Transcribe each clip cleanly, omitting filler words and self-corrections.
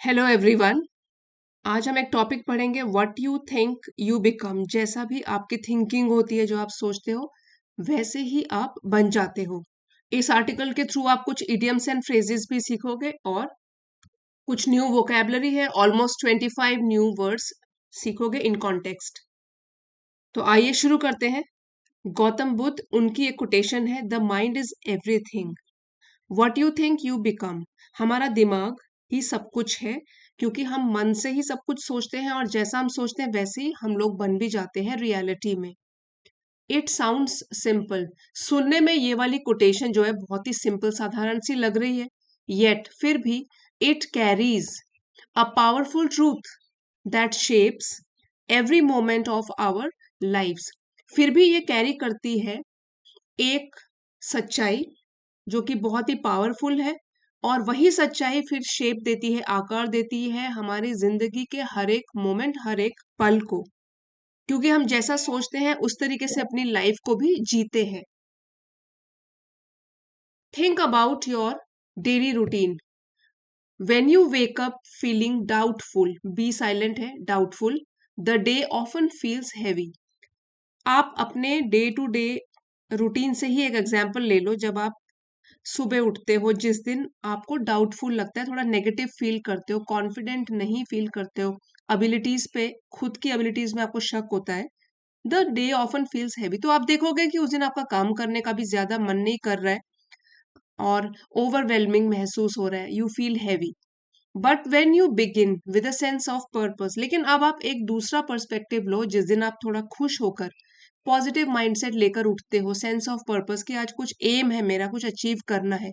Hello everyone. आज हम एक टॉपिक पढ़ेंगे what you think you become. जैसा भी आपकी थिंकिंग होती है, जो आप सोचते हो वैसे ही आप बन जाते हो। इस आर्टिकल के थ्रू आप कुछ इडियम्स एंड फ्रेजेस भी सीखोगे और कुछ न्यू वोकैबलरी है, ऑलमोस्ट 25 न्यू वर्ड्स सीखोगे इन कॉन्टेक्स्ट। तो आइए शुरू करते हैं। गौतम बुद्ध, उनकी एक कोटेशन है, the mind is everything, what you think you become. हमारा दिमाग ही सब कुछ है, क्योंकि हम मन से ही सब कुछ सोचते हैं और जैसा हम सोचते हैं वैसे ही हम लोग बन भी जाते हैं रियलिटी में। It sounds simple. सुनने में ये वाली कोटेशन जो है बहुत ही सिंपल साधारण सी लग रही है, येट फिर भी it carries a powerful truth that shapes every moment of our lives. फिर भी ये कैरी करती है एक सच्चाई जो कि बहुत ही पावरफुल है, और वही सच्चाई फिर शेप देती है, आकार देती है हमारी जिंदगी के हर एक मोमेंट, हर एक पल को, क्योंकि हम जैसा सोचते हैं उस तरीके से अपनी लाइफ को भी जीते हैं। Think about your daily routine. When you wake up feeling doubtful, be silent है, doubtful, the day often feels heavy. आप अपने डे टू डे रूटीन से ही एक एग्जाम्पल ले लो। जब आप सुबह उठते हो, जिस दिन आपको डाउटफुल लगता है, थोड़ा नेगेटिव फील करते हो, कॉन्फिडेंट नहीं फील करते हो, एबिलिटीज पे, खुद की एबिलिटीज में आपको शक होता है, the day often feels heavy. तो आप देखोगे कि उस दिन आपका काम करने का भी ज्यादा मन नहीं कर रहा है और ओवरवेलमिंग महसूस हो रहा है, you feel heavy. But when you begin with a sense of purpose, लेकिन अब आप एक दूसरा पर्सपेक्टिव लो, जिस दिन आप थोड़ा खुश होकर पॉजिटिव माइंडसेट लेकर उठते हो, सेंस ऑफ पर्पस कि आज कुछ एम है मेरा, कुछ अचीव करना है,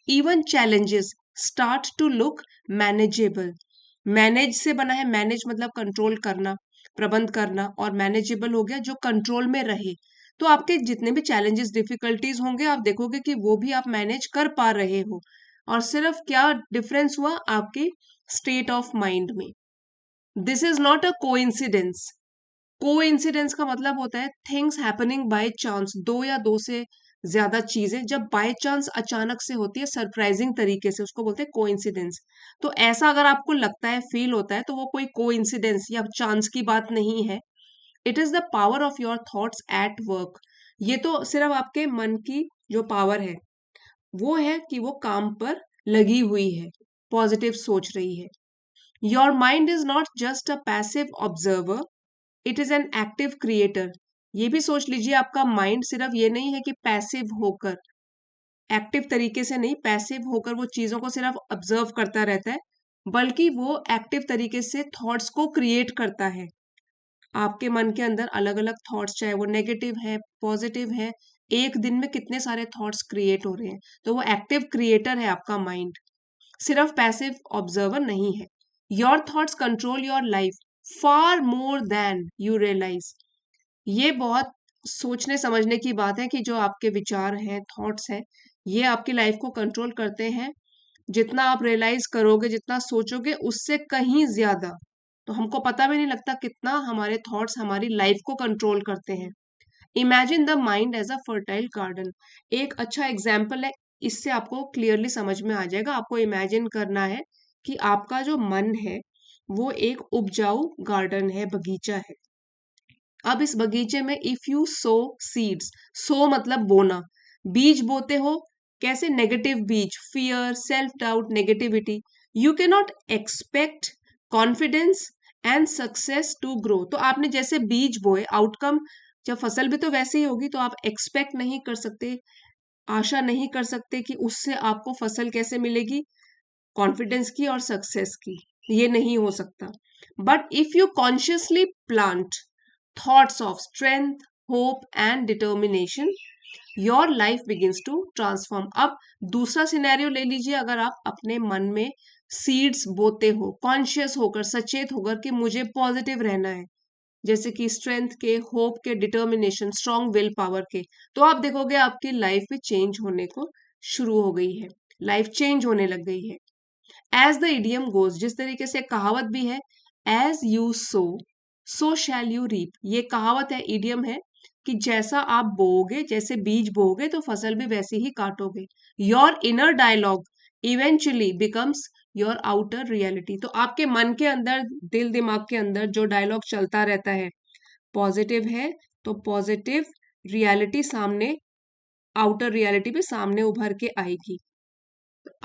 even challenges start to look manageable. Manage से बना है, मैनेज मतलब कंट्रोल करना, प्रबंध करना, और मैनेजेबल हो गया जो कंट्रोल में रहे। तो आपके जितने भी चैलेंजेस, डिफिकल्टीज होंगे, आप देखोगे कि वो भी आप मैनेज कर पा रहे हो। और सिर्फ क्या डिफरेंस हुआ आपके स्टेट ऑफ माइंड में। This is not a coincidence. Coincidence का मतलब होता है थिंग्स हैपनिंग बाय चांस, दो या दो से ज्यादा चीजें जब बाय चांस अचानक से होती है, सरप्राइजिंग तरीके से, उसको बोलते हैं कोइंसिडेंस। तो ऐसा अगर आपको लगता है, फील होता है, तो वो कोई कोइंसिडेंस या चांस की बात नहीं है। It is the power of your thoughts at work. ये तो सिर्फ आपके मन की जो पावर है वो है कि वो काम पर लगी हुई है, पॉजिटिव सोच रही है। Your mind is not just a passive observer, it is an active creator. ये भी सोच लीजिए, आपका माइंड सिर्फ ये नहीं है कि पैसिव होकर, एक्टिव तरीके से नहीं, पैसिव होकर वो चीजों को सिर्फ ऑब्जर्व करता रहता है, बल्कि वो एक्टिव तरीके से थॉट्स को क्रिएट करता है। आपके मन के अंदर अलग अलग थॉट्स, चाहे वो नेगेटिव है, पॉजिटिव है, एक दिन में कितने सारे थॉट्स क्रिएट हो रहे हैं। तो वो एक्टिव क्रिएटर है आपका माइंड, सिर्फ पैसिव ऑब्जर्वर नहीं है। Your thoughts control your life far more than you realize. ये बहुत सोचने समझने की बात है कि जो आपके विचार हैं, थॉट्स हैं, ये आपकी लाइफ को कंट्रोल करते हैं। जितना आप रियलाइज करोगे, जितना सोचोगे, उससे कहीं ज्यादा। तो हमको पता भी नहीं लगता कितना हमारे थॉट्स हमारी लाइफ को कंट्रोल करते हैं। Imagine the mind as a fertile garden, एक अच्छा एग्जाम्पल है। इससे आपको क्लियरली समझ में आ जाएगा। आपको इमेजिन करना है कि आपका जो मन है वो एक उपजाऊ गार्डन है, बगीचा है। अब इस बगीचे में if you sow seeds, sow मतलब बोना, बीज बोते हो, कैसे? नेगेटिव बीज, fear, self doubt, negativity, you can not expect confidence and success to grow. तो आपने जैसे बीज बोए, आउटकम, जब फसल भी तो वैसे ही होगी, तो आप एक्सपेक्ट नहीं कर सकते, आशा नहीं कर सकते कि उससे आपको फसल कैसे मिलेगी, कॉन्फिडेंस की और सक्सेस की। ये नहीं हो सकता। But if you consciously plant thoughts of strength, hope and determination, your life begins to transform. अब दूसरा सिनेरियो ले लीजिए। अगर आप अपने मन में सीड्स बोते हो, कॉन्शियस होकर, सचेत होकर कि मुझे पॉजिटिव रहना है, जैसे कि स्ट्रेंथ के, होप के, डिटर्मिनेशन, स्ट्रॉन्ग विल पावर के, तो आप देखोगे आपकी लाइफ भी चेंज होने को शुरू हो गई है, लाइफ चेंज होने लग गई है। एज द इडियम गोज, जिस तरीके से कहावत भी है, as you sow shall you reap. ये कहावत है, इडियम है, कि जैसा आप बोओगे, जैसे बीज बोओगे, तो फसल भी वैसे ही काटोगे। Your inner dialogue eventually becomes your outer reality. तो आपके मन के अंदर, दिल दिमाग के अंदर जो डायलॉग चलता रहता है पॉजिटिव है, तो पॉजिटिव रियलिटी सामने, आउटर रियलिटी भी सामने उभर के आएगी।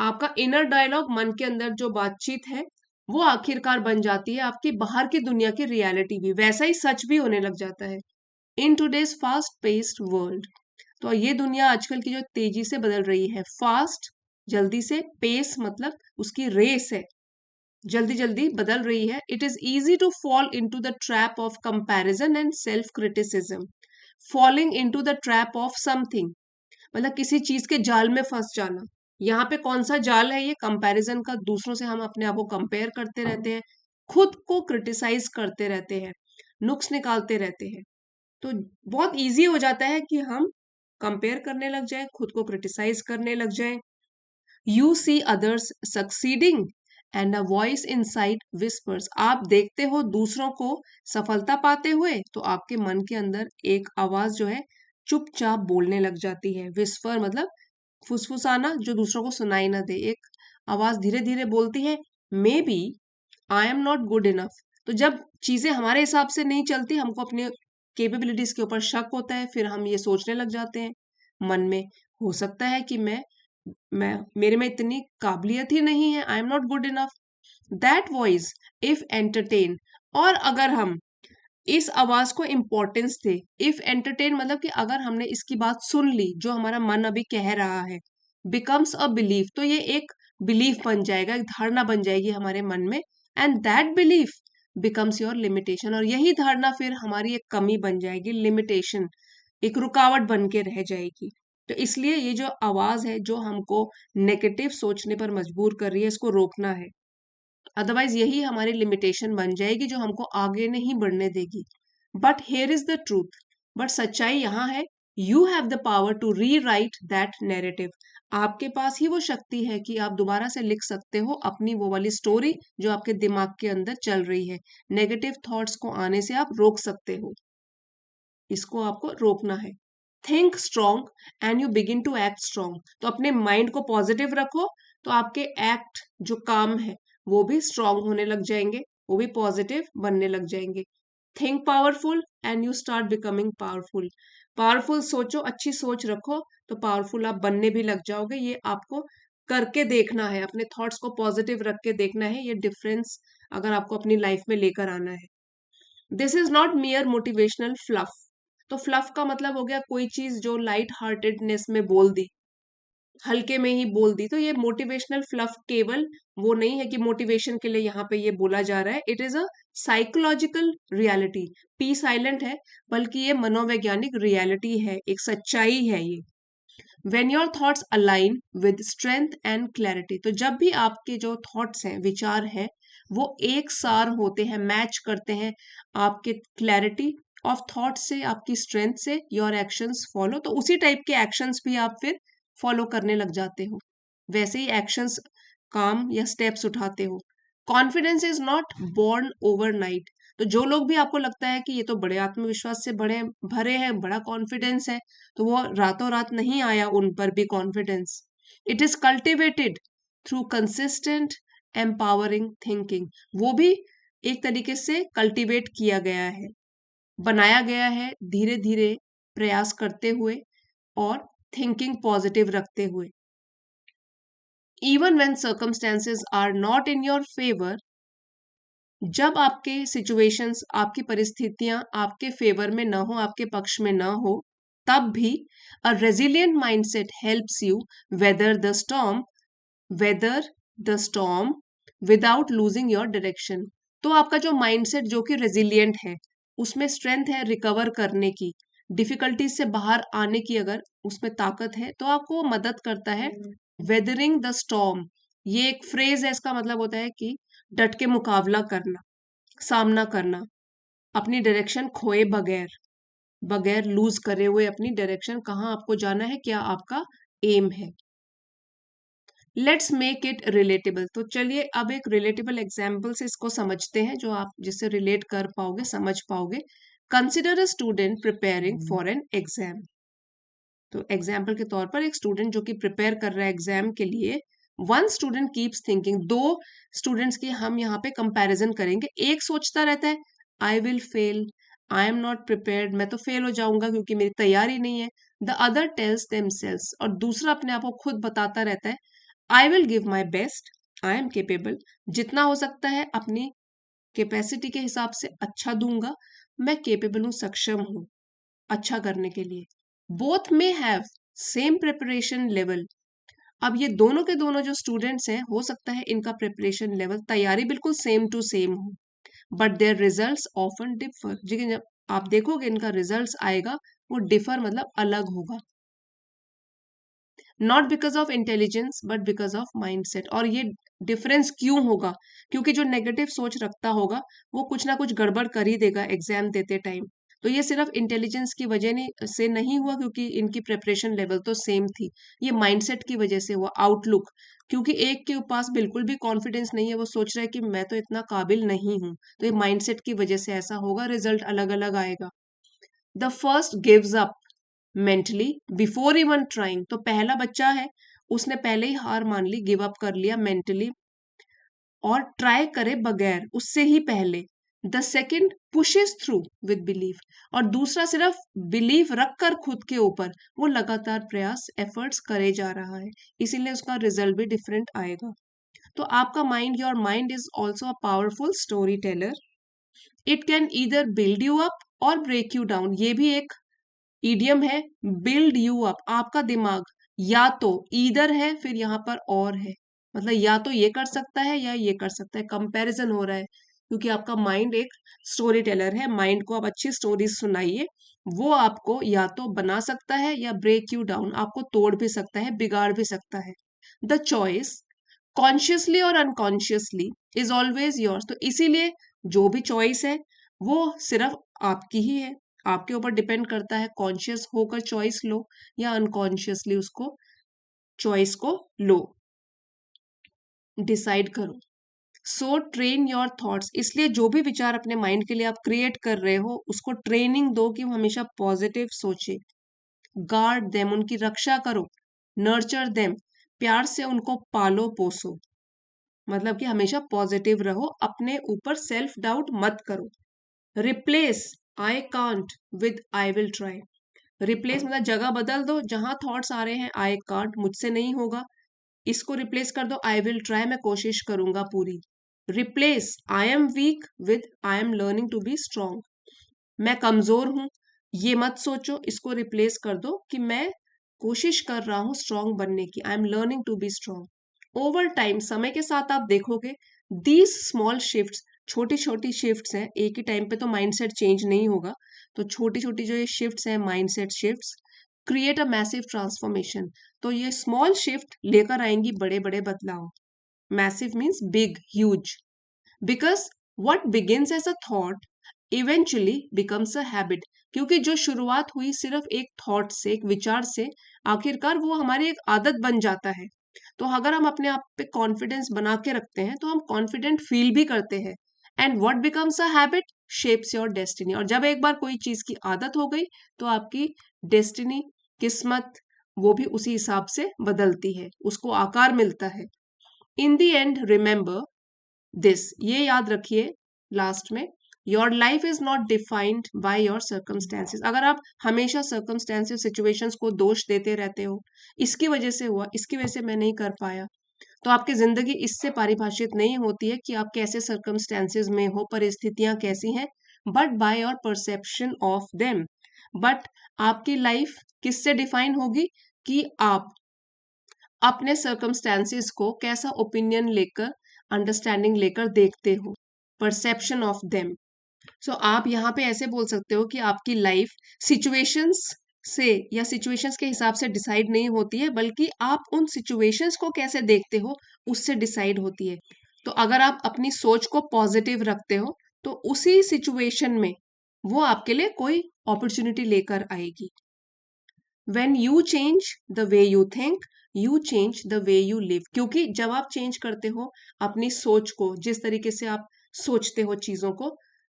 आपका इनर डायलॉग, मन के अंदर जो बातचीत है, वो आखिरकार बन जाती है आपकी बाहर की दुनिया की रियलिटी भी, वैसा ही सच भी होने लग जाता है। In today's fast paced world, तो ये दुनिया आजकल की जो तेजी से बदल रही है, फास्ट जल्दी से, पेस मतलब उसकी रेस है, जल्दी जल्दी बदल रही है। It is easy to fall into the trap of comparison and self criticism. Falling into the trap of something मतलब किसी चीज के जाल में फंस जाना। यहाँ पे कौन सा जाल है? ये कंपैरिजन का, दूसरों से हम अपने आप को कंपेयर करते रहते हैं, खुद को क्रिटिसाइज करते रहते हैं, नुक्स निकालते रहते हैं। तो बहुत इजी हो जाता है कि हम कंपेयर करने लग जाए, खुद को क्रिटिसाइज करने लग जाए। You see others succeeding and a voice inside whispers, आप देखते हो दूसरों को सफलता पाते हुए, तो आपके मन के अंदर एक आवाज जो है चुपचाप बोलने लग जाती है। विस्पर मतलब फुसफुसाना, जो दूसरों को सुनाई ना दे। एक आवाज धीरे धीरे बोलती है, maybe I am not good enough. तो जब चीजें हमारे हिसाब से नहीं चलती, हमको अपने कैपेबिलिटीज के ऊपर शक होता है, फिर हम ये सोचने लग जाते हैं मन में, हो सकता है कि मैं मेरे में इतनी काबिलियत ही नहीं है, आई am not good enough. That voice if entertain, और अगर हम इस आवाज को इंपॉर्टेंस दे, इफ एंटरटेन मतलब कि अगर हमने इसकी बात सुन ली, जो हमारा मन अभी कह रहा है, बिकम्स अ बिलीफ, तो ये एक बिलीफ बन जाएगा, एक धारणा बन जाएगी हमारे मन में, and that belief becomes your limitation, और यही धारणा फिर हमारी एक कमी बन जाएगी, लिमिटेशन, एक रुकावट बन के रह जाएगी। तो इसलिए ये जो आवाज है जो हमको नेगेटिव सोचने पर मजबूर कर रही है, इसको रोकना है। अदरवाइज यही हमारी लिमिटेशन बन जाएगी जो हमको आगे नहीं बढ़ने देगी। But here is the truth, but सच्चाई यहाँ है, you have the power to rewrite that narrative, आपके पास ही वो शक्ति है कि आप दोबारा से लिख सकते हो अपनी वो वाली स्टोरी जो आपके दिमाग के अंदर चल रही है। नेगेटिव थॉट्स को आने से आप रोक सकते हो, इसको आपको रोकना है। Think strong and you begin to act strong, तो अपने माइंड को पॉजिटिव रखो, तो आपके एक्ट जो काम है वो भी स्ट्रॉन्ग होने लग जाएंगे, वो भी पॉजिटिव बनने लग जाएंगे। Think powerful and you start becoming powerful, powerful सोचो, अच्छी सोच रखो, तो पावरफुल आप बनने भी लग जाओगे। ये आपको करके देखना है, अपने थॉट्स को पॉजिटिव रख के देखना है, ये डिफरेंस अगर आपको अपनी लाइफ में लेकर आना है। This is not मियर motivational fluff, तो फ्लफ का मतलब हो गया कोई चीज जो लाइट हार्टेडनेस में बोल दी, हल्के में ही बोल दी, तो ये मोटिवेशनल फ्लफ केवल वो नहीं है कि मोटिवेशन के लिए यहाँ पे ये बोला जा रहा है, it is a psychological reality. P silent है, बल्कि ये मनोवैज्ञानिक रियलिटी है, एक सच्चाई है ये। When your thoughts align with strength and clarity, तो जब भी आपके जो थॉट्स हैं, विचार हैं, वो एक सार होते हैं, मैच करते हैं आपके क्लैरिटी ऑफ थॉट से, आपकी स्ट्रेंथ से, योर एक्शंस फॉलो, तो उसी टाइप के एक्शंस भी आप फिर फॉलो करने लग जाते हो, वैसे ही एक्शंस, काम या स्टेप्स उठाते हो। Confidence is not born overnight, तो जो लोग भी आपको लगता है कि ये तो बड़े आत्मविश्वास से बड़े भरे हैं, बड़ा कॉन्फिडेंस है, तो वो रातों रात नहीं आया उन पर भी confidence. It is cultivated through consistent empowering thinking, वो भी एक तरीके से कल्टीवेट किया गया है, बनाया गया है, धीरे धीरे प्रयास करते हुए और थिंकिंग पॉजिटिव रखते हुए। Even when circumstances are not in your favour, जब आपके सिचुएशंस, आपकी परिस्थितियां आपके फेवर में ना हो, आपके पक्ष में ना हो, तब भी a resilient mindset helps you weather the storm, weather the storm without losing your direction. तो आपका जो माइंडसेट जो कि रेजिलियंट है, उसमें स्ट्रेंथ है रिकवर करने की, डिफिकल्टीज से बाहर आने की अगर उसमें ताकत है, तो आपको वो मदद करता है। वेदरिंग द स्टॉर्म, ये एक फ्रेज है, इसका मतलब होता है कि डट के मुकाबला करना, सामना करना, अपनी डायरेक्शन खोए बगैर, बगैर लूज करे हुए अपनी डायरेक्शन, कहाँ आपको जाना है, क्या आपका एम है। लेट्स मेक इट रिलेटेबल, तो चलिए अब एक रिलेटेबल एग्जाम्पल से इसको समझते हैं, जो आप जिससे रिलेट कर पाओगे, समझ पाओगे। Consider a student preparing for an exam, तो एग्जाम्पल के तौर पर एक स्टूडेंट जो कि प्रिपेयर कर रहा है एग्जाम के लिए, वन स्टूडेंट कीप्स थिंकिंग, दो स्टूडेंट्स की हम यहाँ पे कंपैरिजन करेंगे। एक सोचता रहता है I will fail, I am not prepared, मैं तो फेल हो जाऊंगा क्योंकि मेरी तैयारी नहीं है। द अदर टेल्स देमसेल्स, और दूसरा अपने आप को खुद बताता रहता है I will give my best, I am capable, जितना हो सकता है अपनी कैपेसिटी के हिसाब से अच्छा दूंगा, मैं केपेबल हूँ, सक्षम हूँ अच्छा करने के लिए। बोथ में हैव सेम प्रिपरेशन लेवल, अब ये दोनों के दोनों जो स्टूडेंट्स हैं हो सकता है इनका प्रिपरेशन लेवल, तैयारी बिल्कुल सेम टू सेम हो, but their results often differ, लेकिन जब आप देखोगे इनका रिजल्ट्स आएगा वो डिफर मतलब अलग होगा। Not because of intelligence but because of mindset, और ये डिफरेंस क्यों होगा, क्योंकि जो नेगेटिव सोच रखता होगा वो कुछ ना कुछ गड़बड़ कर ही देगा एग्जाम देते टाइम। तो ये सिर्फ इंटेलिजेंस की वजह नहीं से नहीं हुआ क्योंकि इनकी प्रिपरेशन लेवल तो सेम थी, ये माइंडसेट की वजह से हुआ, आउटलुक, क्योंकि एक के पास बिल्कुल भी कॉन्फिडेंस नहीं है, वो सोच रहा है कि मैं तो इतना काबिल नहीं हूं, तो ये माइंडसेट की वजह से ऐसा होगा, रिजल्ट अलग अलग आएगा। The first gives up mentally before even trying, तो पहला बच्चा है उसने पहले ही हार मान ली, गिव अप कर लिया मेंटली, और ट्राई करे बगैर उससे ही पहले। The second pushes through with believe, और दूसरा सिर्फ बिलीव रखकर खुद के ऊपर वो लगातार प्रयास एफर्ट्स करे जा रहा है, इसीलिए उसका रिजल्ट भी डिफरेंट आएगा। तो आपका mind, your mind is also a powerful story teller, it can either build you up और ब्रेक यू डाउन, ये भी एक ईडियम है, बिल्ड यू अप, आपका दिमाग या तो ईदर है फिर यहाँ पर और है, मतलब या तो ये कर सकता है या ये कर सकता है, कंपैरिजन हो रहा है, क्योंकि आपका माइंड एक स्टोरी टेलर है, माइंड को आप अच्छी स्टोरीज सुनाइए, वो आपको या तो बना सकता है या ब्रेक यू डाउन, आपको तोड़ भी सकता है, बिगाड़ भी सकता है। द चॉइस कॉन्शियसली और अनकॉन्शियसली इज ऑलवेज योर्स, तो इसीलिए जो भी चॉइस है वो सिर्फ आपकी ही है, आपके ऊपर डिपेंड करता है कॉन्शियस होकर चॉइस लो या अनकॉन्शियसली उसको चॉइस को लो, डिसाइड करो। सो ट्रेन योर थॉट्स, इसलिए जो भी विचार अपने माइंड के लिए आप क्रिएट कर रहे हो उसको ट्रेनिंग दो कि वो हमेशा पॉजिटिव सोचे। गार्ड देम, उनकी रक्षा करो। नर्चर देम, प्यार से उनको पालो पोसो, मतलब कि हमेशा पॉजिटिव रहो, अपने ऊपर सेल्फ डाउट मत करो। Replace I can't with I will try, replace मतलब जगह बदल दो, जहां थॉट्स आ रहे हैं आई कांट मुझसे नहीं होगा, इसको रिप्लेस कर दो आई विल ट्राई मैं कोशिश करूंगा पूरी। Replace I am weak with I am learning to be strong, मैं कमजोर हूं ये मत सोचो, इसको रिप्लेस कर दो कि मैं कोशिश कर रहा हूं स्ट्रांग बनने की, I am learning to be strong. Over time, समय के साथ आप देखोगे दीज स्मॉल शिफ्ट्स, छोटी छोटी शिफ्ट्स हैं, एक ही टाइम पे तो माइंडसेट चेंज नहीं होगा, तो छोटी छोटी जो ये शिफ्ट्स हैं mindset shifts create a massive transformation, तो ये स्मॉल शिफ्ट लेकर आएंगी बड़े बड़े बदलाव। Massive means big, huge, because what begins as a thought eventually becomes a habit, क्योंकि जो शुरुआत हुई सिर्फ एक थॉट से, एक विचार से, आखिरकार वो हमारी एक आदत बन जाता है। तो अगर हम अपने आप पे कॉन्फिडेंस बना के रखते हैं तो हम कॉन्फिडेंट फील भी करते हैं, and what becomes a habit shapes your destiny, और जब एक बार कोई चीज की आदत हो गई तो आपकी डेस्टिनी, किस्मत, वो भी उसी हिसाब से बदलती है, उसको आकार मिलता है। In the end remember this, ये याद रखिए लास्ट में, your life is not defined by your circumstances, अगर आप हमेशा सर्कमस्टेंसेस सिचुएशंस को दोष देते रहते हो, इसकी वजह से हुआ, इसकी वजह से मैं नहीं कर पाया, तो आपकी जिंदगी इससे परिभाषित नहीं होती है कि आप कैसे सर्कमस्टेंसेस में हो, परिस्थितियां कैसी हैं, but by your perception of them, but आपकी लाइफ किससे डिफाइन होगी कि आप अपने सर्कमस्टेंसेस को कैसा ओपिनियन लेकर, अंडरस्टैंडिंग लेकर देखते हो, परसेप्शन ऑफ देम। सो आप यहाँ पे ऐसे बोल सकते हो कि आपकी लाइफ सिचुएशंस से या सिचुएशंस के हिसाब से डिसाइड नहीं होती है, बल्कि आप उन सिचुएशंस को कैसे देखते हो उससे डिसाइड होती है। तो अगर आप अपनी सोच को पॉजिटिव रखते हो तो उसी सिचुएशन में वो आपके लिए कोई अपॉर्चुनिटी लेकर आएगी। When you change the way you think you change the way you live, क्योंकि जब आप चेंज करते हो अपनी सोच को, जिस तरीके से आप सोचते हो चीजों को,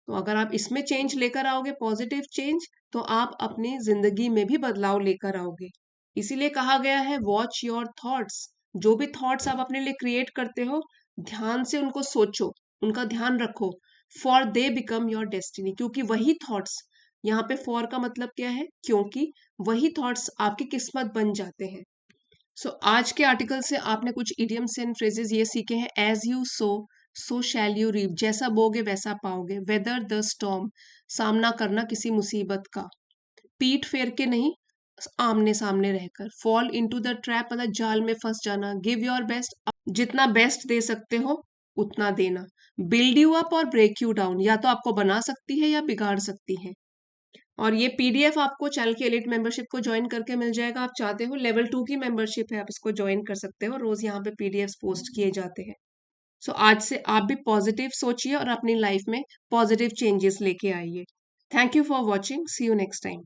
तो अगर आप इसमें चेंज लेकर आओगे, पॉजिटिव चेंज, तो आप अपनी जिंदगी में भी बदलाव लेकर आओगे। इसीलिए कहा गया है वॉच योर थॉट्स, जो भी थॉट्स आप अपने लिए क्रिएट करते हो, ध्यान से उनको सोचो, उनका ध्यान रखो। For they become your destiny, क्योंकि वही थॉट्स, यहाँ पे फॉर का मतलब क्या है, क्योंकि वही थॉट्स आपकी किस्मत बन जाते हैं। आज के आर्टिकल से आपने कुछ इडियम्स एंड फ्रेजेस ये सीखे हैं। As you sow shall you reap, जैसा बोगे वैसा पाओगे। वेदर द स्टॉर्म, सामना करना किसी मुसीबत का। पीठ फेर के नहीं, आमने सामने रहकर। फॉल इनटू द ट्रैप, मतलब जाल में फंस जाना। गिव योर बेस्ट, जितना बेस्ट दे सकते हो उतना देना। बिल्ड यू अप और ब्रेक यू डाउन, या तो आपको बना सकती है या बिगाड़ सकती है। और ये पीडीएफ आपको चैनल की एलिट मेंबरशिप को ज्वाइन करके मिल जाएगा। आप चाहते हो लेवल 2 की मेंबरशिप है, आप इसको ज्वाइन कर सकते हो। रोज यहाँ पे पीडीएफ पोस्ट किए जाते हैं। आज से आप भी पॉजिटिव सोचिए और अपनी लाइफ में पॉजिटिव चेंजेस लेके आइए। Thank you for watching, see you next time.